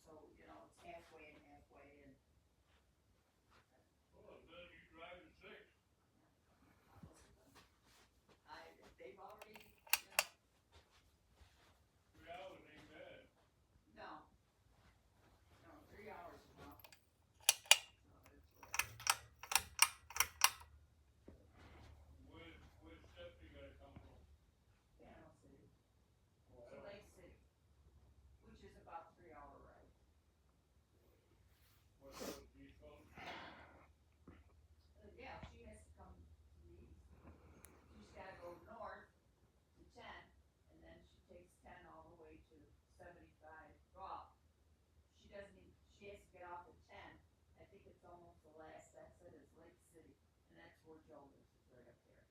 So, you know, it's halfway and halfway and. They've already, no, 3 hours is enough. Panel City to Lake City, which is about 3 hour ride. Yeah, she has to come to the east. She's gotta go north to 10, and then she takes 10 all the way to 75. Well, she doesn't even, she has to get off at 10. I think it's almost the last exit is Lake City, and that's where Joe lives, is right up there.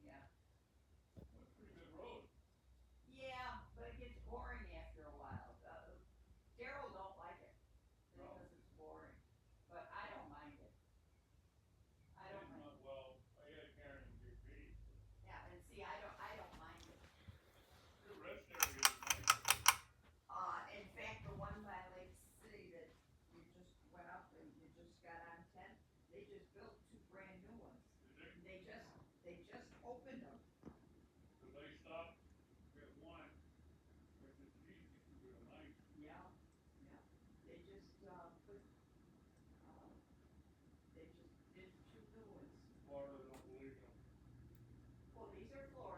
Yeah. Yeah, but it gets boring after a while. Daryl don't like it because it's boring, but I don't mind it. I don't mind. Yeah, and see, I don't mind it. In fact, the one by Lake City that you just went up and you just got on 10, they just built 2 brand new ones. They just opened them. Yeah, yeah. They just put. They just did 2 new ones. Well, these are Florida.